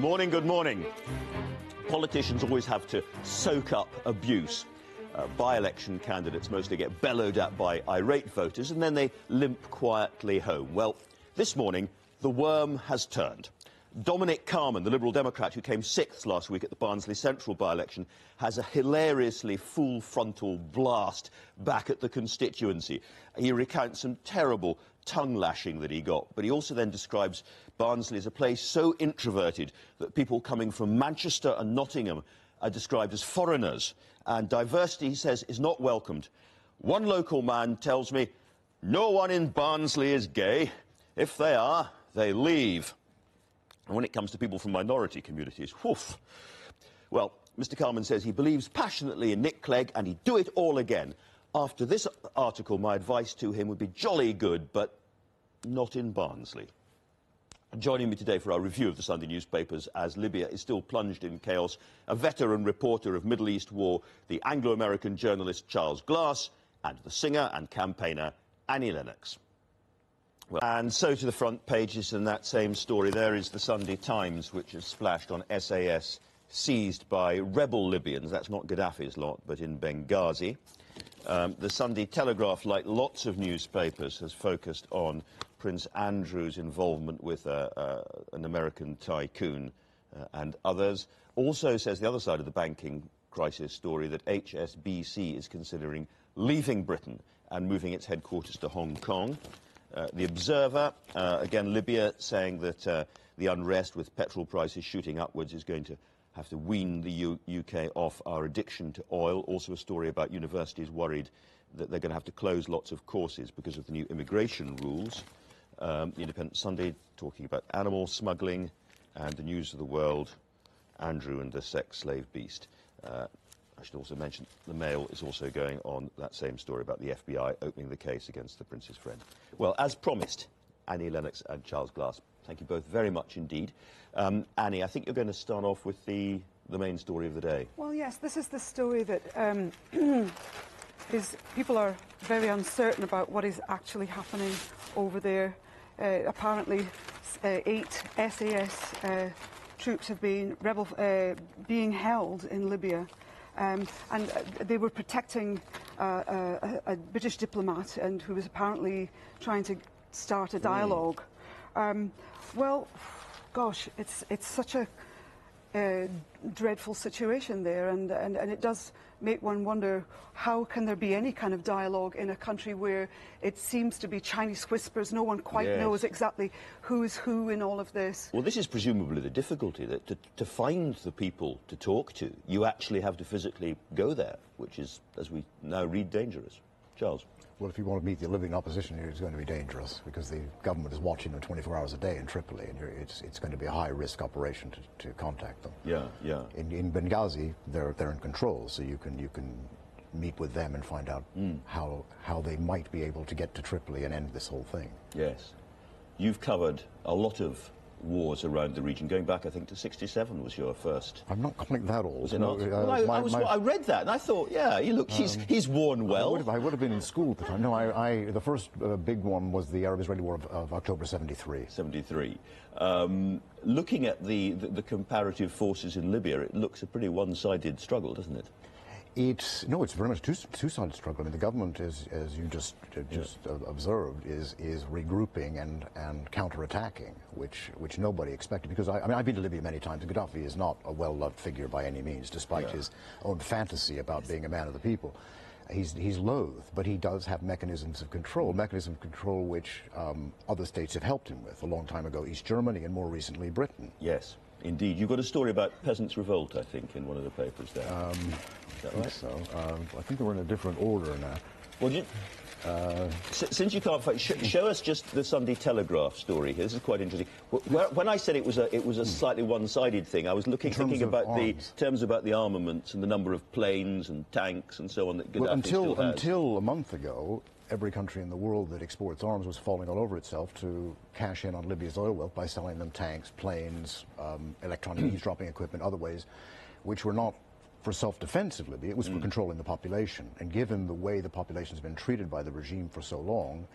morning, good morning. Politicians always have to soak up abuse. By-election candidates mostly get bellowed at by irate voters and then they limp quietly home. Well, this morning, the worm has turned. Dominic Carman, the Liberal Democrat who came 6th last week at the Barnsley Central by-election, has a hilariously full-frontal blast back at the constituency. He recounts some terrible tongue-lashing that he got, but he also then describes Barnsley as a place so introverted that people coming from Manchester and Nottingham are described as foreigners, and diversity, he says, is not welcomed. One local man tells me, no one in Barnsley is gay. If they are, they leave. And when it comes to people from minority communities, whoof. Well, Mr. Carman says he believes passionately in Nick Clegg and he'd do it all again. After this article, my advice to him would be jolly good, but not in Barnsley. Joining me today for our review of the Sunday newspapers as Libya is still plunged in chaos, a veteran reporter of Middle East war, the Anglo-American journalist Charles Glass, and the singer and campaigner Annie Lennox. Well, and so to the front pages in that same story. There is the Sunday Times, which has splashed on SAS seized by rebel Libyans. That's not Gaddafi's lot, but in Benghazi. The Sunday Telegraph, like lots of newspapers, has focused on Prince Andrew's involvement with an American tycoon and others. Also says the other side of the banking crisis story that HSBC is considering leaving Britain and moving its headquarters to Hong Kong. The Observer, again Libya, saying that the unrest with petrol prices shooting upwards is going to have to wean the UK off our addiction to oil. Also a story about universities worried that they're going to have to close lots of courses because of the new immigration rules. The Independent Sunday talking about animal smuggling, and the News of the World, Andrew and the sex slave beast. I should also mention the Mail is also going on that same story about the FBI opening the case against the Prince's friend. Well, as promised, Annie Lennox and Charles Glass, thank you both very much indeed. Annie, I think you're going to start off with the main story of the day. Well, yes, this is the story that people are very uncertain about what is actually happening over there. Apparently, 8 SAS troops have been being held in Libya. And they were protecting a British diplomat and who was apparently trying to start a dialogue. Well, gosh, it's such a dreadful situation there, and it does make one wonder, how can there be any kind of dialogue in a country where it seems to be Chinese whispers? No one quite knows exactly who is who in all of this. Well, this is presumably the difficulty, that to find the people to talk to, you actually have to physically go there, which is, as we now read, dangerous. Charles? Well, if you want to meet the living opposition here, it's going to be dangerous, because the government is watching them 24 hours a day in Tripoli, and it's going to be a high-risk operation to contact them. Yeah, yeah. In Benghazi, they're in control, so you can meet with them and find out how they might be able to get to Tripoli and end this whole thing. Yes. You've covered a lot of wars around the region, going back, I think, to '67 was your first. I'm not quite that old. Was it not? Well, I read that and I thought, yeah, he's worn well. I would have been in school at the time. No, the first big one was the Arab-Israeli War of October '73. '73. Looking at the comparative forces in Libya, it looks a pretty one-sided struggle, doesn't it? It's very much two-sided struggle. I mean, the government, as you just observed, is regrouping and counter-attacking, which nobody expected. Because I've been to Libya many times. Gaddafi is not a well-loved figure by any means, despite his own fantasy about being a man of the people. He's loathed, but he does have mechanisms of control which other states have helped him with. A long time ago, East Germany, and more recently, Britain. Yes, indeed. You've got a story about peasants' revolt, I think, in one of the papers there. I think so. I think we're in a different order now. Well, since you can't find, show us just the Sunday Telegraph story here. This is quite interesting. When I said it was a slightly one-sided thing, I was thinking about the terms about the armaments and the number of planes and tanks and so on that Gaddafi still has. Until a month ago, every country in the world that exports arms was falling all over itself to cash in on Libya's oil wealth by selling them tanks, planes, electronic eavesdropping equipment, other ways, which were not for self-defense of Libya, it was for controlling the population. And given the way the population has been treated by the regime for so long,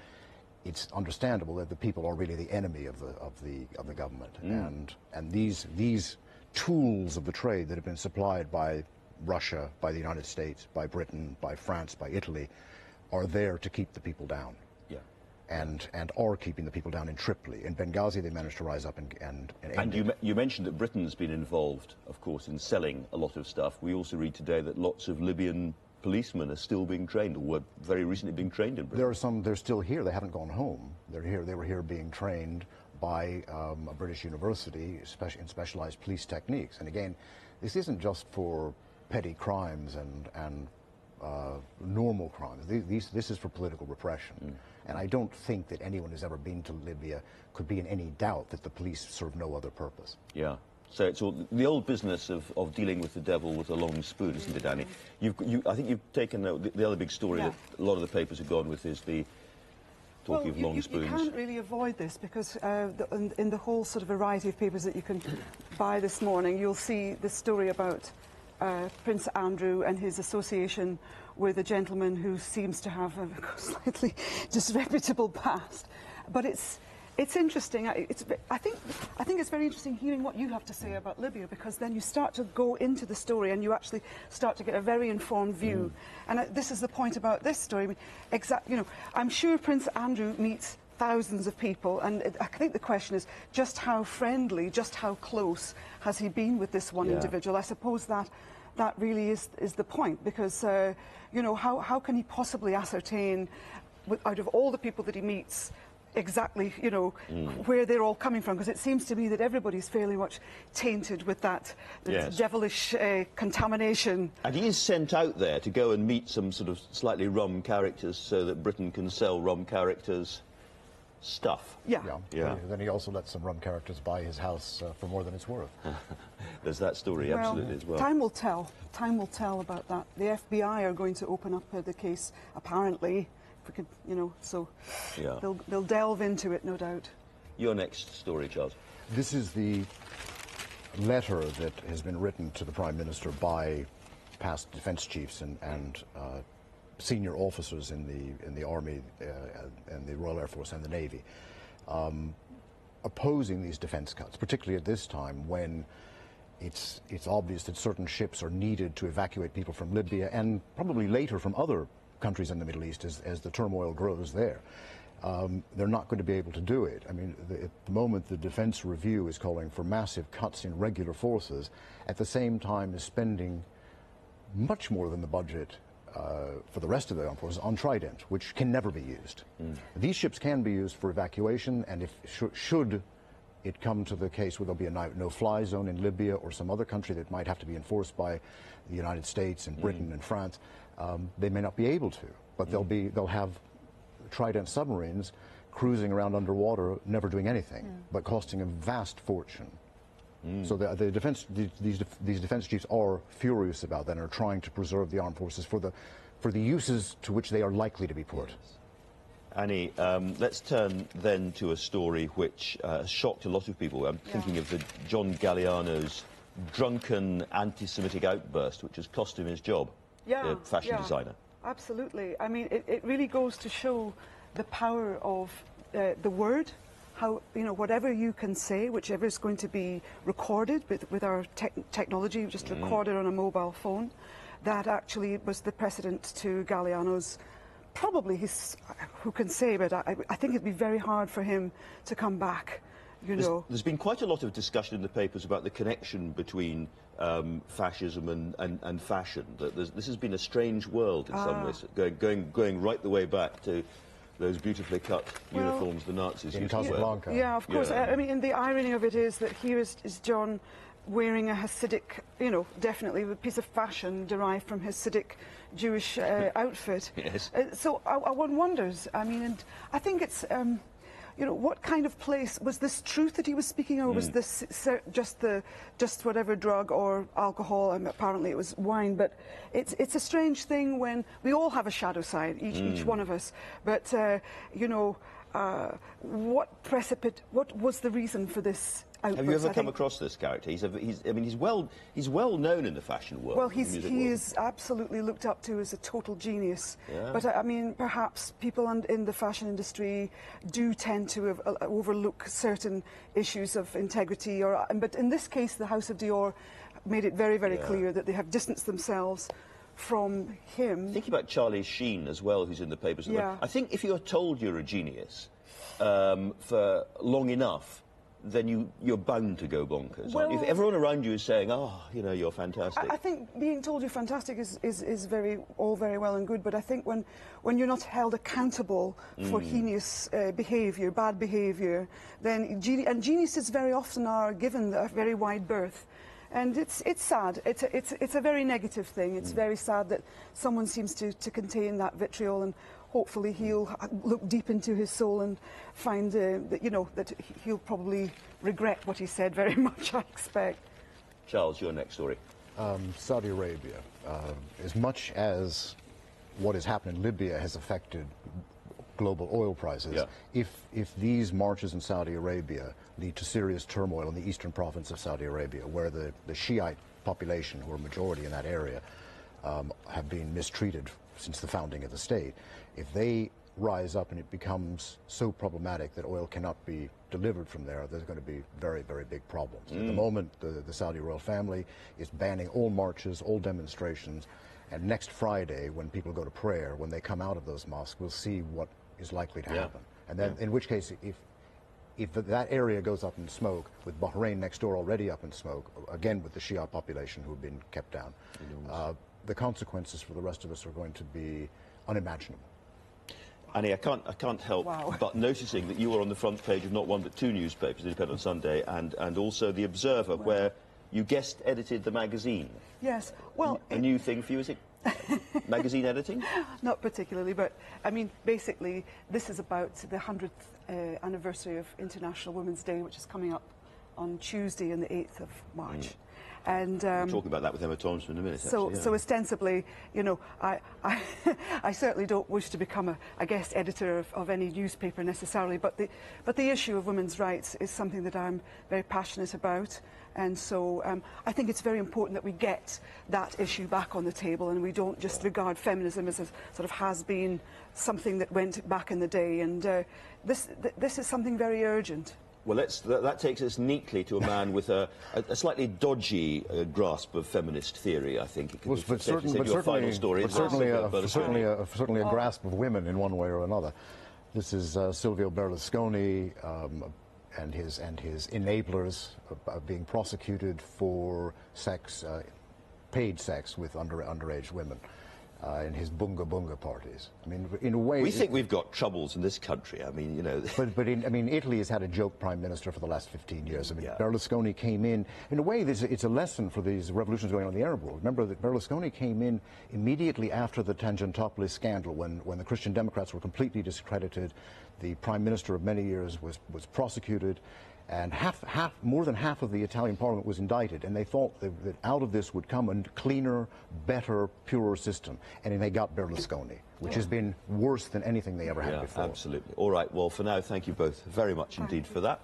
it's understandable that the people are really the enemy of the government, and these tools of the trade that have been supplied by Russia, by the United States, by Britain, by France, by Italy, are there to keep the people down. Yeah. And are keeping the people down in Tripoli. In Benghazi, they managed to rise up and you mentioned that Britain's been involved, of course, in selling a lot of stuff. We also read today that lots of Libyan policemen are still being trained, or were very recently being trained in Britain. There are some. They're still here. They haven't gone home. They're here. They were here being trained by a British university in specialized police techniques. And again, this isn't just for petty crimes and normal crimes. This is for political repression. And I don't think that anyone who's ever been to Libya could be in any doubt that the police serve no other purpose. Yeah. So it's all the old business of dealing with the devil with a long spoon, isn't it, Annie? I think you've taken the other big story that a lot of the papers have gone with is the talking of long spoons. You can't really avoid this because in the whole sort of variety of papers that you can buy this morning, you'll see the story about Prince Andrew and his association with a gentleman who seems to have a slightly disreputable past. But it's interesting. I think it's very interesting hearing what you have to say about Libya, because then you start to go into the story and you actually start to get a very informed view. And this is the point about this story. I mean, I'm sure Prince Andrew meets thousands of people, and I think the question is just how friendly, just how close has he been with this one individual? I suppose that really is the point, because how can he possibly ascertain, out of all the people that he meets, exactly where they're all coming from? Because it seems to me that everybody's fairly much tainted with that devilish contamination. And he is sent out there to go and meet some sort of slightly rum characters so that Britain can sell rum characters stuff. Yeah. Then he also lets some rum characters buy his house for more than it's worth. There's that story, absolutely, as well. Time will tell. Time will tell about that. The FBI are going to open up the case, apparently. If we could, so they'll delve into it, no doubt. Your next story, Charles. This is the letter that has been written to the Prime Minister by past defence chiefs and senior officers in the Army and the Royal Air Force and the Navy, opposing these defence cuts, particularly at this time when it's obvious that certain ships are needed to evacuate people from Libya and probably later from other countries in the Middle East as the turmoil grows there. They're not going to be able to do it. I mean, at the moment, the Defence Review is calling for massive cuts in regular forces, at the same time as spending much more than the budget for the rest of the armed forces on Trident, which can never be used. These ships can be used for evacuation, and if should it come to the case where there'll be a no-fly zone in Libya or some other country that might have to be enforced by the United States and Britain and France, they may not be able to, but they'll have Trident submarines cruising around underwater, never doing anything, but costing a vast fortune. So these defence chiefs are furious about that and are trying to preserve the armed forces for the uses to which they are likely to be put. Annie, let's turn then to a story which shocked a lot of people. I'm thinking of the John Galliano's drunken anti-Semitic outburst, which has cost him his job, the fashion designer. Absolutely. I mean, it really goes to show the power of the word. How, whatever you can say, whichever is going to be recorded with our technology, just recorded on a mobile phone, that actually was the precedent to Galliano's, probably who can say, but I think it'd be very hard for him to come back, There's been quite a lot of discussion in the papers about the connection between fascism and fashion. This has been a strange world in some ways, going right the way back to those beautifully cut uniforms the Nazis used to wear. Yeah, of course. I mean, and the irony of it is that here is John wearing a Hasidic, definitely a piece of fashion derived from Hasidic Jewish outfit. Yes. So one wonders, I mean, and I think it's, what kind of place, was this truth that he was speaking, or was this just whatever drug or alcohol, and apparently it was wine, but it's a strange thing when we all have a shadow side, each one of us, but what was the reason for this outburst? Have you ever come across this character? He's well known in the fashion world. Well, he is absolutely looked up to as a total genius. Yeah. But I mean, perhaps people in the fashion industry do tend to overlook certain issues of integrity. But in this case, the House of Dior made it very, very clear that they have distanced themselves from him. Think about Charlie Sheen as well, who's in the papers at the moment. I think if you're told you're a genius for long enough, then you're bound to go bonkers. Well, if everyone around you is saying, "Oh, you know, you're fantastic," I think being told you're fantastic is all very well and good. But I think when you're not held accountable for heinous behaviour, bad behaviour, then geniuses very often are given a very wide berth. And it's sad. It's a very negative thing. It's very sad that someone seems to contain that vitriol, and hopefully he'll look deep into his soul and find that, you know, that he'll probably regret what he said very much, I expect. Charles, your next story. Saudi Arabia. As much as what has happened in Libya has affected global oil prices, if these marches in Saudi Arabia lead to serious turmoil in the eastern province of Saudi Arabia, where the Shiite population, who are majority in that area, have been mistreated since the founding of the state, if they rise up and it becomes so problematic that oil cannot be delivered from there, there's going to be very, very big problems. At the moment, the Saudi royal family is banning all marches, all demonstrations, and next Friday, when people go to prayer, when they come out of those mosques, we'll see what is likely to happen. And then, in which case, if that area goes up in smoke, with Bahrain next door already up in smoke, again with the Shia population who have been kept down, the consequences for the rest of us are going to be unimaginable. Annie, I can't help but noticing that you were on the front page of not one but two newspapers, Independent Sunday and also The Observer, where you guest edited the magazine. Yes, well... A new thing for you, is it? Magazine editing? Not particularly, but I mean, basically, this is about the 100th anniversary of International Women's Day, which is coming up on Tuesday, on the 8th of March. And we'll talk about that with Emma Thompson in a minute. So ostensibly, you know, I certainly don't wish to become a guest editor of any newspaper necessarily, but the issue of women's rights is something that I'm very passionate about. And so I think it's very important that we get that issue back on the table, and we don't just regard feminism as a sort of has-been something that went back in the day. And this is something very urgent. Well, that takes us neatly to a man with a slightly dodgy grasp of feminist theory, I think. It could certainly a grasp of women in one way or another. This is Silvio Berlusconi and his enablers being prosecuted for paid sex with underage women in his bunga parties. I mean, in a way... We think we've got troubles in this country, I mean, you know... I mean, Italy has had a joke prime minister for the last 15 years. I mean, Berlusconi came in a way, it's a lesson for these revolutions going on in the Arab world. Remember that Berlusconi came in immediately after the Tangentopoli scandal, when the Christian Democrats were completely discredited. The prime minister of many years was prosecuted, and more than half of the Italian parliament was indicted, and they thought that out of this would come a cleaner, better, purer system. And they got Berlusconi, which has been worse than anything they ever had before. Absolutely. All right, well, for now, thank you both very much indeed for that.